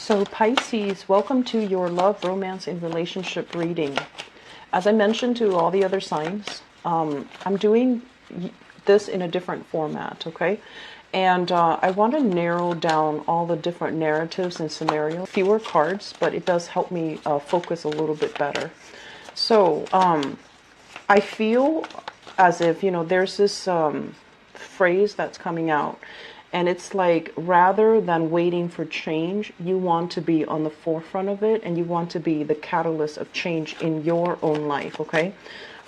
So Pisces, welcome to your love, romance, and relationship reading. As I mentioned to all the other signs, I'm doing this in a different format, okay? And I want to narrow down all the different narratives and scenarios. Fewer cards, but it does help me focus a little bit better. So I feel as if, there's this phrase that's coming out. And it's like, rather than waiting for change, you want to be on the forefront of it, and you want to be the catalyst of change in your own life, okay?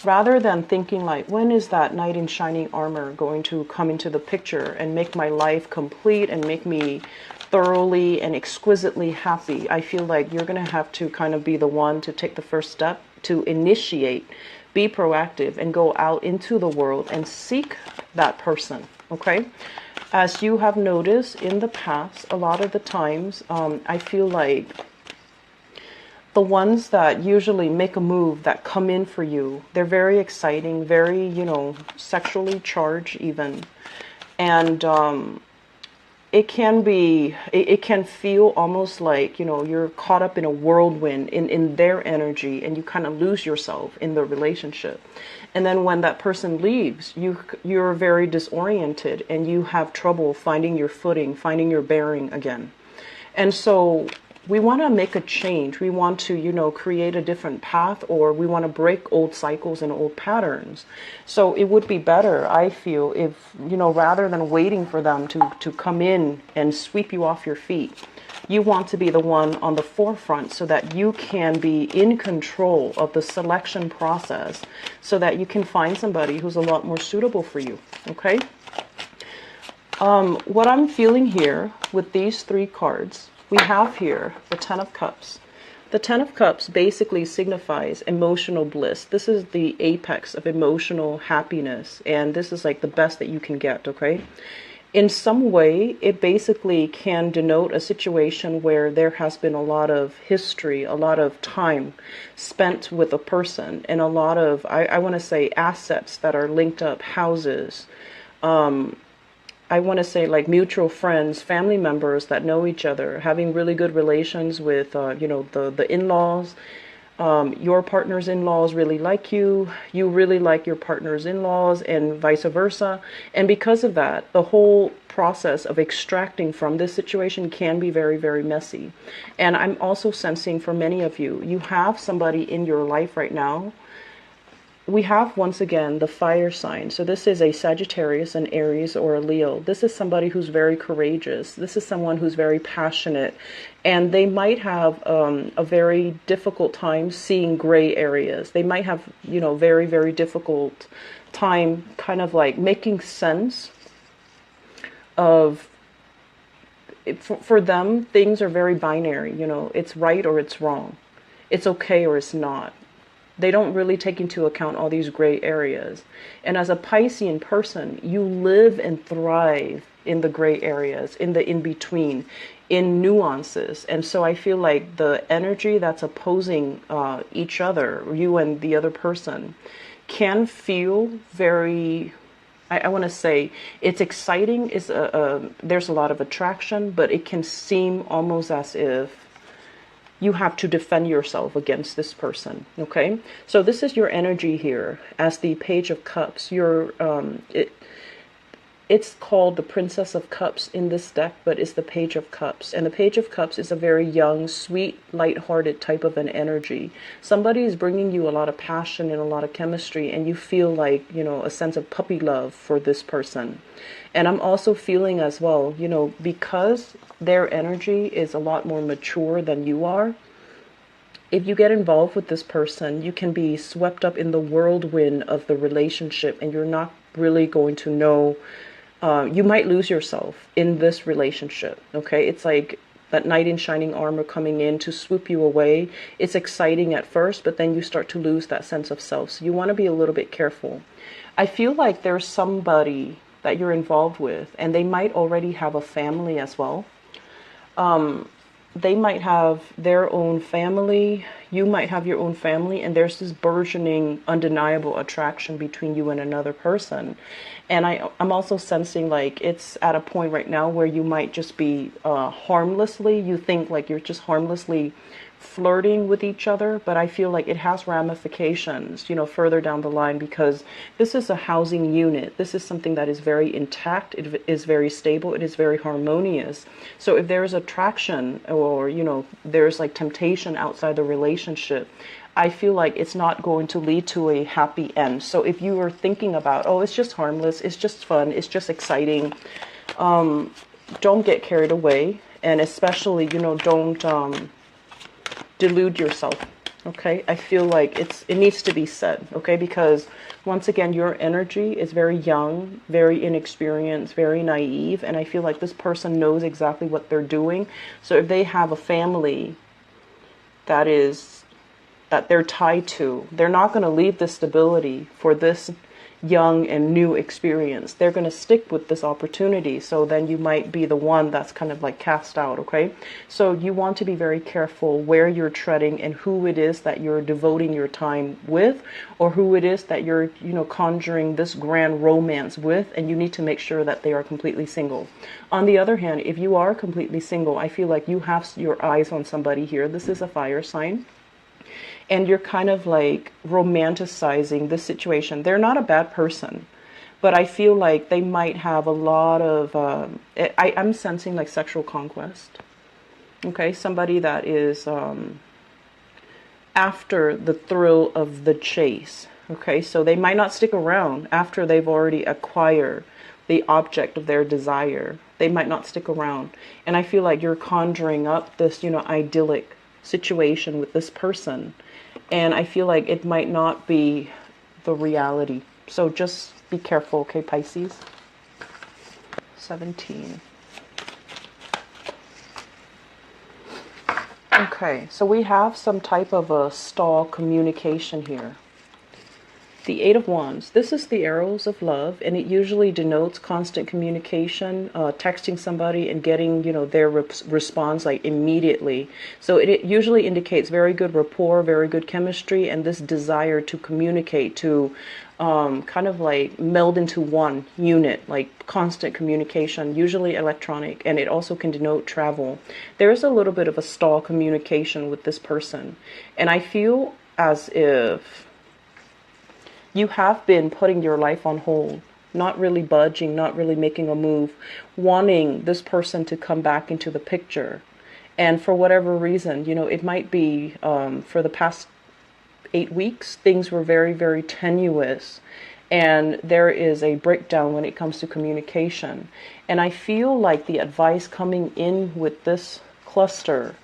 Rather than thinking like, when is that knight in shining armor going to come into the picture and make my life complete and make me thoroughly and exquisitely happy? I feel like you're going to have to kind of be the one to take the first step to initiate, be proactive, and go out into the world and seek that person, okay? As you have noticed in the past, a lot of the times, I feel like the ones that usually make a move, that come in for you, they're very exciting, very, sexually charged even. And it can be, it can feel almost like, you're caught up in a whirlwind in their energy, and you kind of lose yourself in the relationship. And then when that person leaves, you're very disoriented, and you have trouble finding your footing, finding your bearing again. And so we want to make a change. We want to, create a different path, or we want to break old cycles and old patterns. So it would be better, I feel, if, rather than waiting for them to come in and sweep you off your feet, you want to be the one on the forefront, so that you can be in control of the selection process, so that you can find somebody who's a lot more suitable for you, okay? What I'm feeling here with these three cards, we have here the Ten of Cups. The Ten of Cups basically signifies emotional bliss. This is the apex of emotional happiness, and this is like the best that you can get, okay? In some way, it basically can denote a situation where there has been a lot of history, a lot of time spent with a person, and a lot of, I want to say, assets that are linked up, houses, I want to say like mutual friends, family members that know each other, having really good relations with, the in-laws. Your partner's in-laws really like you. You really like your partner's in-laws, and vice versa. And because of that, the whole process of extracting from this situation can be very, very messy. And I'm also sensing for many of you, you have somebody in your life right now. We have, once again, the fire sign. So this is a Sagittarius, an Aries, or a Leo. This is somebody who's very courageous. This is someone who's very passionate. And they might have a very difficult time seeing gray areas. They might have, very, very difficult time kind of like making sense of, for them, things are very binary. It's right or it's wrong. It's okay or it's not. They don't really take into account all these gray areas. And as a Piscean person, you live and thrive in the gray areas, in the in-between, in nuances. And so I feel like the energy that's opposing each other, you and the other person, can feel very, I want to say, it's exciting. There's a lot of attraction, but it can seem almost as if you have to defend yourself against this person, okay? So this is your energy here as the Page of Cups. It's called the Princess of Cups in this deck, but it's the Page of Cups. And the Page of Cups is a very young, sweet, lighthearted type of an energy. Somebody is bringing you a lot of passion and a lot of chemistry, and you feel like, a sense of puppy love for this person. And I'm also feeling as well, because their energy is a lot more mature than you are, if you get involved with this person, you can be swept up in the whirlwind of the relationship, and you're not really going to know. You might lose yourself in this relationship, okay? It's like that knight in shining armor coming in to swoop you away. It's exciting at first, but then you start to lose that sense of self. So you want to be a little bit careful. I feel like there's somebody that you're involved with, and they might already have a family as well. They might have their own family. You might have your own family, and there's this burgeoning, undeniable attraction between you and another person. And I'm also sensing like it's at a point right now where you might just be harmlessly, you think like you're just harmlessly flirting with each other, but I feel like it has ramifications, you know, further down the line, because this is a housing unit. This is something that is very intact. It is very stable. It is very harmonious. So if there's attraction, or, you know, there's like temptation outside the relationship, I feel like it's not going to lead to a happy end. So if you are thinking about, oh, it's just harmless, it's just fun, it's just exciting, don't get carried away. And especially, you know, don't delude yourself. Okay, I feel like it needs to be said. Okay, because once again, your energy is very young, very inexperienced, very naive, and I feel like this person knows exactly what they're doing. So if they have a family that they're tied to, they're not going to leave the stability for this young and new experience. They're going to stick with this opportunity. So then you might be the one that's kind of like cast out. Okay, so you want to be very careful where you're treading and who it is that you're devoting your time with, or who it is that you're, you know, conjuring this grand romance with. And you need to make sure that they are completely single. On the other hand, if you are completely single, I feel like you have your eyes on somebody here. This is a fire sign. And you're kind of like romanticizing this situation. They're not a bad person, but I feel like they might have a lot of, I'm sensing like sexual conquest. Okay, somebody that is after the thrill of the chase. Okay, so they might not stick around after they've already acquired the object of their desire. They might not stick around. And I feel like you're conjuring up this, you know, idyllic situation with this person. And I feel like it might not be the reality. So just be careful, okay, Pisces? 17. Okay, so we have some type of a stall communication here. The Eight of Wands. This is the arrows of love, and it usually denotes constant communication, texting somebody and getting, you know, their response like immediately. So it usually indicates very good rapport, very good chemistry, and this desire to communicate, to kind of like meld into one unit, like constant communication, usually electronic, and it also can denote travel. There is a little bit of a stall communication with this person, and I feel as if you have been putting your life on hold, not really budging, not really making a move, wanting this person to come back into the picture. And for whatever reason, you know, it might be for the past 8 weeks, things were very, very tenuous. And there is a breakdown when it comes to communication. And I feel like the advice coming in with this cluster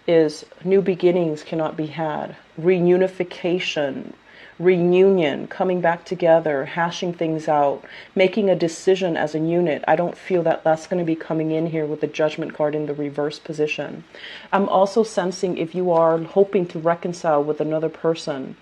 is new beginnings cannot be had, reunification, reunion, coming back together, hashing things out, making a decision as a unit. I don't feel that that's going to be coming in here with the Judgment card in the reverse position. I'm also sensing if you are hoping to reconcile with another person,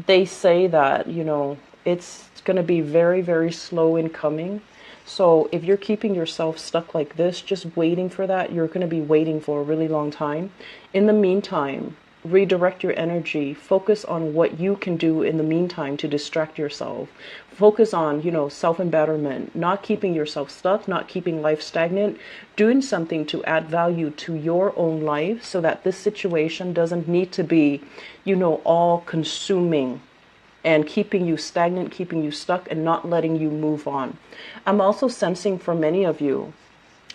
they say that, you know, it's going to be very, very slow in coming. So if you're keeping yourself stuck like this, just waiting for that, you're going to be waiting for a really long time. In the meantime, redirect your energy, focus on what you can do in the meantime to distract yourself. Focus on, you know, self-embetterment, not keeping yourself stuck, not keeping life stagnant, doing something to add value to your own life so that this situation doesn't need to be, you know, all consuming and keeping you stagnant, keeping you stuck, and not letting you move on. I'm also sensing for many of you,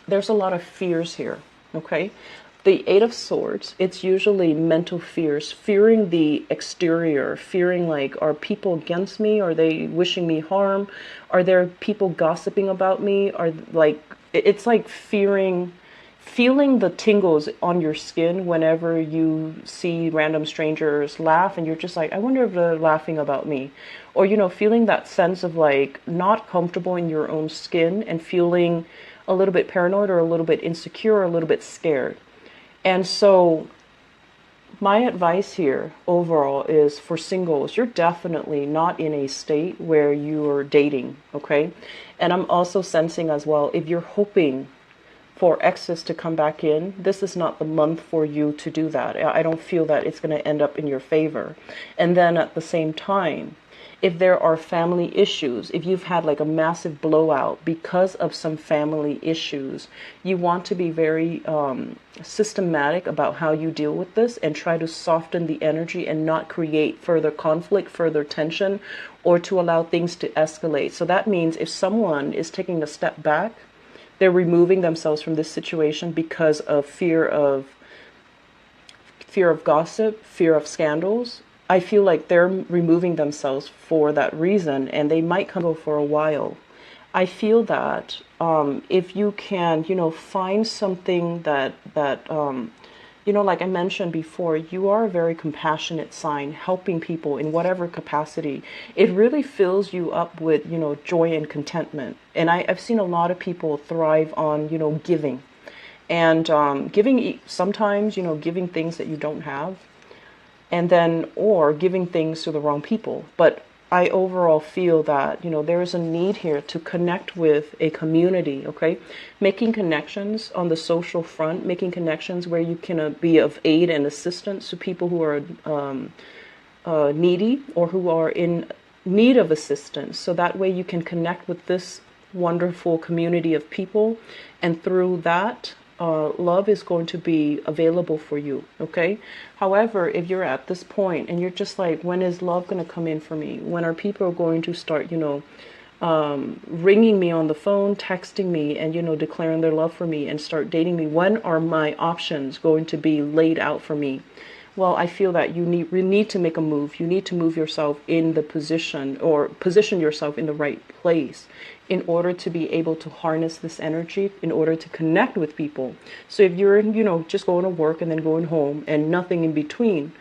there's a lot of fears here, okay? The Eight of Swords, it's usually mental fears, fearing the exterior, fearing like, are people against me? Are they wishing me harm? Are there people gossiping about me? Are like, it's like fearing, feeling the tingles on your skin whenever you see random strangers laugh and you're just like, I wonder if they're laughing about me. Or, you know, feeling that sense of like not comfortable in your own skin and feeling a little bit paranoid or a little bit insecure or a little bit scared. And so my advice here overall is for singles, you're definitely not in a state where you're dating, okay? And I'm also sensing as well, if you're hoping for excess to come back in, this is not the month for you to do that. I don't feel that it's going to end up in your favor. And then at the same time, if there are family issues, if you've had like a massive blowout because of some family issues, you want to be very systematic about how you deal with this and try to soften the energy and not create further conflict, further tension, or to allow things to escalate. So that means if someone is taking a step back, they're removing themselves from this situation because of fear of gossip, fear of scandals. I feel like they're removing themselves for that reason, and they might come for a while. I feel that if you can, find something that like I mentioned before, you are a very compassionate sign, helping people in whatever capacity. It really fills you up with, joy and contentment. And I've seen a lot of people thrive on, giving. And giving sometimes, giving things that you don't have. And then, or giving things to the wrong people. But I overall feel that, there is a need here to connect with a community, okay? Making connections on the social front, making connections where you can be of aid and assistance to people who are needy or who are in need of assistance. So that way you can connect with this wonderful community of people. And through that, love is going to be available for you, okay? However, if you're at this point and you're just like, when is love going to come in for me? When are people going to start, ringing me on the phone, texting me, and, declaring their love for me and start dating me? When are my options going to be laid out for me? Well, I feel that you need to make a move. You need to move yourself in the position, or position yourself in the right place in order to be able to harness this energy, in order to connect with people. So if you're, just going to work and then going home and nothing in between,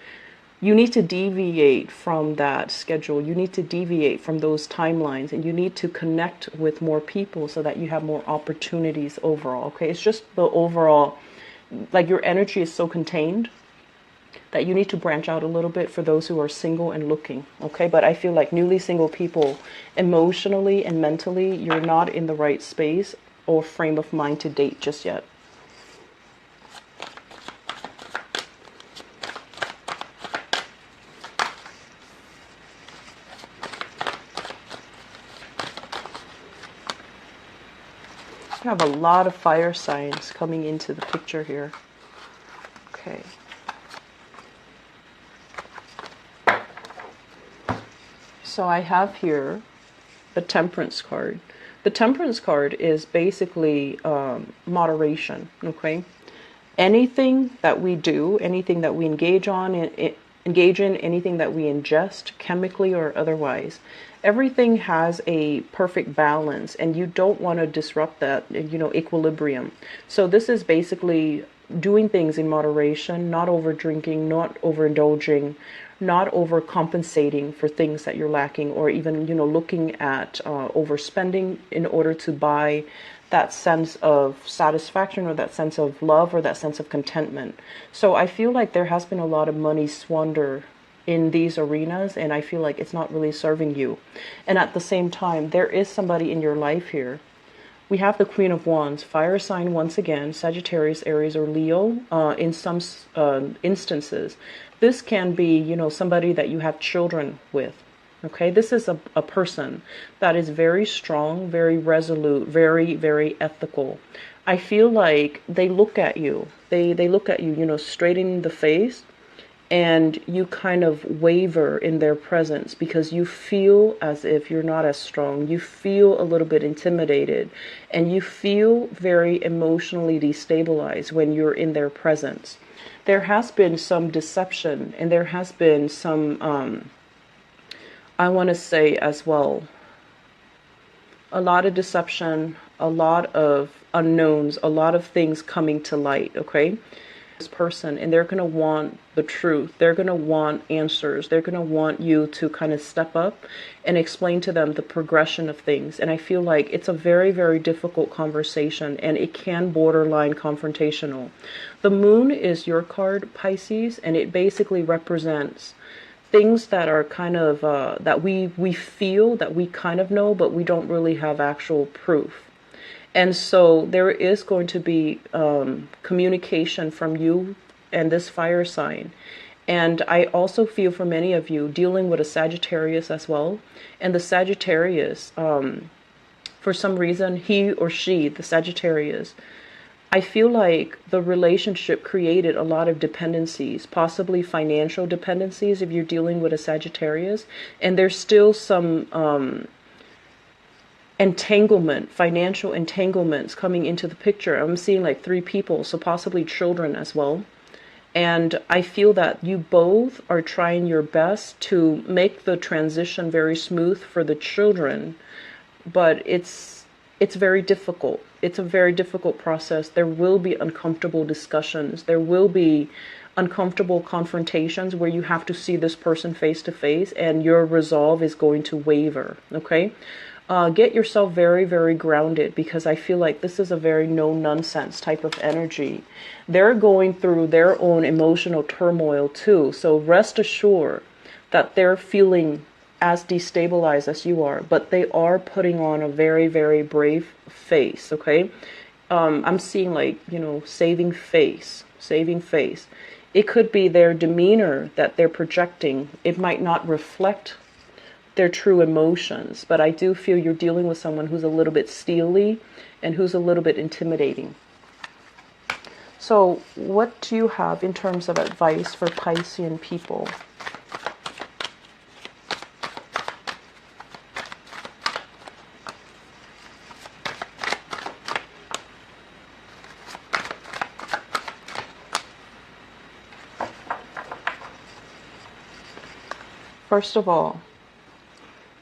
you need to deviate from that schedule. You need to deviate from those timelines, and you need to connect with more people so that you have more opportunities overall. Okay, it's just the overall, like, your energy is so contained that you need to branch out a little bit for those who are single and looking, okay? But I feel like newly single people, emotionally and mentally, you're not in the right space or frame of mind to date just yet. I have a lot of fire signs coming into the picture here. Okay. So I have here the Temperance card. The Temperance card is basically moderation, okay? Anything that we do, anything that we engage in, anything that we ingest, chemically or otherwise, everything has a perfect balance, and you don't want to disrupt that, equilibrium. So this is basically doing things in moderation, not over drinking, not overindulging, not overcompensating for things that you're lacking, or even, looking at overspending in order to buy that sense of satisfaction or that sense of love or that sense of contentment. So I feel like there has been a lot of money squander in these arenas, and I feel like it's not really serving you. And at the same time, there is somebody in your life here. We have the Queen of Wands, fire sign once again, Sagittarius, Aries, or Leo. In some instances, this can be, somebody that you have children with. Okay, this is a person that is very strong, very resolute, very, very ethical. I feel like they look at you. They look at you, straight in the face, and you kind of waver in their presence because you feel as if you're not as strong. You feel a little bit intimidated, and you feel very emotionally destabilized when you're in their presence. There has been some deception, and there has been some, I want to say as well, a lot of deception, a lot of unknowns, a lot of things coming to light, okay? This person, and they're going to want the truth. They're going to want answers. They're going to want you to kind of step up and explain to them the progression of things. And I feel like it's a very, very difficult conversation, and it can borderline confrontational. The moon is your card, Pisces, and it basically represents things that are kind of, that we feel, that we kind of know, but we don't really have actual proof. And so there is going to be communication from you and this fire sign. And I also feel for many of you dealing with a Sagittarius as well. And the Sagittarius, for some reason, he or she, the Sagittarius, I feel like the relationship created a lot of dependencies, possibly financial dependencies if you're dealing with a Sagittarius. And there's still some entanglement, financial entanglements coming into the picture. I'm seeing like 3 people, so possibly children as well. And I feel that you both are trying your best to make the transition very smooth for the children, but it's very difficult. It's a very difficult process. There will be uncomfortable discussions. There will be uncomfortable confrontations where you have to see this person face to face and your resolve is going to waver, okay? Get yourself very, very grounded, because I feel like this is a very no-nonsense type of energy. They're going through their own emotional turmoil too. So rest assured that they're feeling as destabilized as you are, but they are putting on a very, very brave face, okay? I'm seeing like, saving face, saving face. It could be their demeanor that they're projecting. It might not reflect their true emotions, but I do feel you're dealing with someone who's a little bit steely and who's a little bit intimidating. So what do you have in terms of advice for Piscean people? First of all,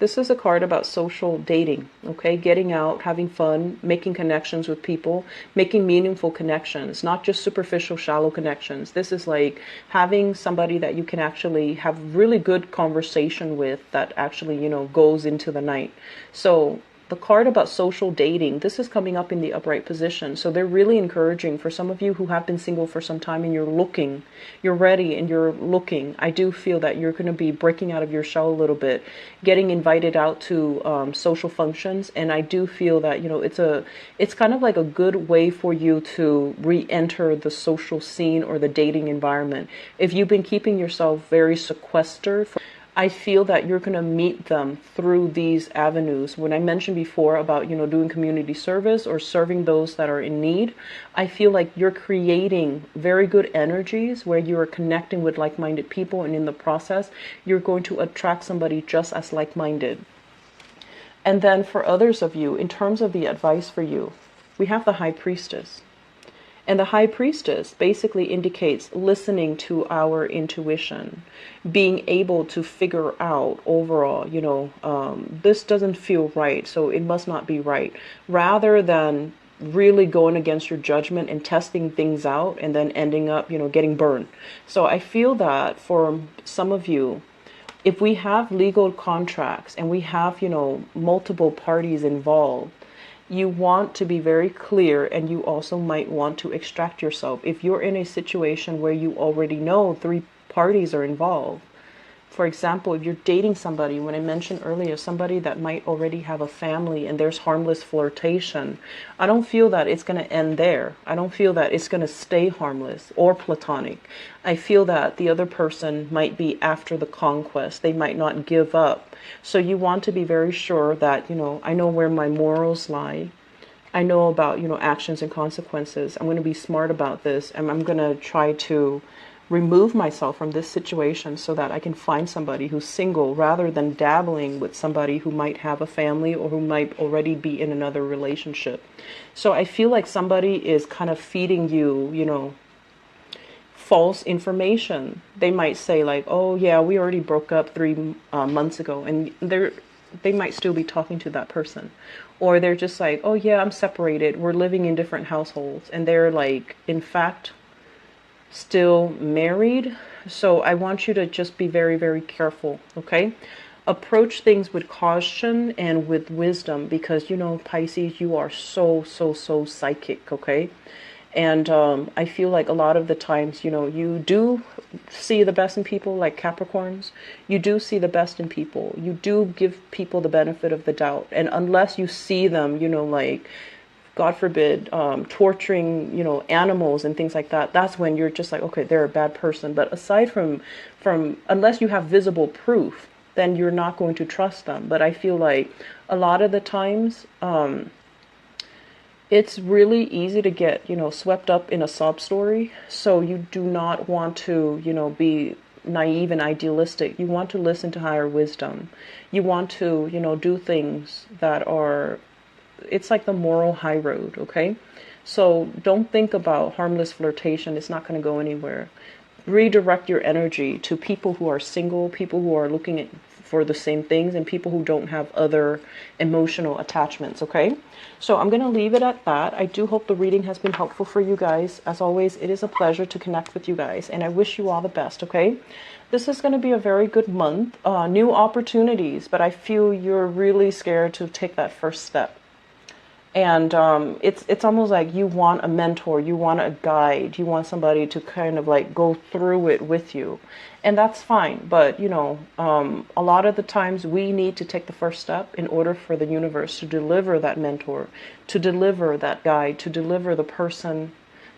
this is a card about social dating, okay? Getting out, having fun, making connections with people, making meaningful connections, not just superficial, shallow connections. This is like having somebody that you can actually have really good conversation with that actually, goes into the night. So the card about social dating, this is coming up in the upright position. So they're really encouraging for some of you who have been single for some time and you're ready and you're looking. I do feel that you're going to be breaking out of your shell a little bit, getting invited out to social functions. And I do feel that, it's kind of like a good way for you to re-enter the social scene or the dating environment. If you've been keeping yourself very sequestered, I feel that you're going to meet them through these avenues. When I mentioned before about, doing community service or serving those that are in need, I feel like you're creating very good energies where you are connecting with like-minded people. And in the process, you're going to attract somebody just as like-minded. And then for others of you, in terms of the advice for you, we have the High Priestess. And the High Priestess basically indicates listening to our intuition, being able to figure out overall, this doesn't feel right, so it must not be right, rather than really going against your judgment and testing things out and then ending up, getting burned. So I feel that for some of you, if we have legal contracts and we have, multiple parties involved, you want to be very clear, and you also might want to extract yourself. If you're in a situation where you already know 3 parties are involved, for example, if you're dating somebody, when I mentioned earlier, somebody that might already have a family and there's harmless flirtation, I don't feel that it's going to end there. I don't feel that it's going to stay harmless or platonic. I feel that the other person might be after the conquest. They might not give up. So you want to be very sure that, I know where my morals lie. I know about, actions and consequences. I'm going to be smart about this, and I'm going to try to remove myself from this situation so that I can find somebody who's single, rather than dabbling with somebody who might have a family or who might already be in another relationship. So I feel like somebody is kind of feeding you, false information. They might say like, oh yeah, we already broke up 3 months ago, and they might still be talking to that person. Or they're just like, oh yeah, I'm separated, we're living in different households, and they're like, in fact, still married. So I want you to just be very, very careful, okay? Approach things with caution and with wisdom, because, Pisces, you are so psychic, okay? And I feel like a lot of the times, you do see the best in people, like Capricorns. You do see the best in people. You do give people the benefit of the doubt. And unless you see them, like God forbid, torturing, you know, animals and things like that, that's when you're just like, okay, they're a bad person. But aside from unless you have visible proof, then you're not going to trust them. But I feel like a lot of the times, it's really easy to get, you know, swept up in a sob story. So you do not want to, you know, be naive and idealistic. You want to listen to higher wisdom. You want to, you know, do things that are, it's like the moral high road, okay? So don't think about harmless flirtation. It's not going to go anywhere. Redirect your energy to people who are single, people who are looking for the same things, and people who don't have other emotional attachments, okay? So I'm going to leave it at that. I do hope the reading has been helpful for you guys. As always, it is a pleasure to connect with you guys, and I wish you all the best, okay? This is going to be a very good month. New opportunities, but I feel you're really scared to take that first step. And it's almost like you want a mentor, you want a guide, you want somebody to kind of like go through it with you. And that's fine. But, you know, a lot of the times we need to take the first step in order for the universe to deliver that mentor, to deliver that guide, to deliver the person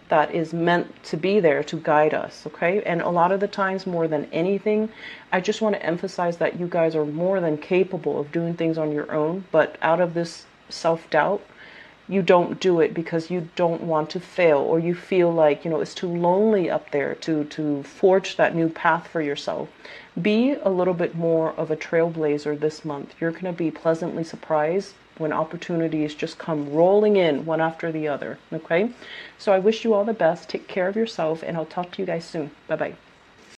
that is meant to be there to guide us, okay? And a lot of the times, more than anything, I just want to emphasize that you guys are more than capable of doing things on your own, but out of this self-doubt, you don't do it because you don't want to fail, or you feel like, you know, it's too lonely up there to forge that new path for yourself. Be a little bit more of a trailblazer this month. You're going to be pleasantly surprised when opportunities just come rolling in one after the other, okay? So I wish you all the best. Take care of yourself, and I'll talk to you guys soon. Bye-bye.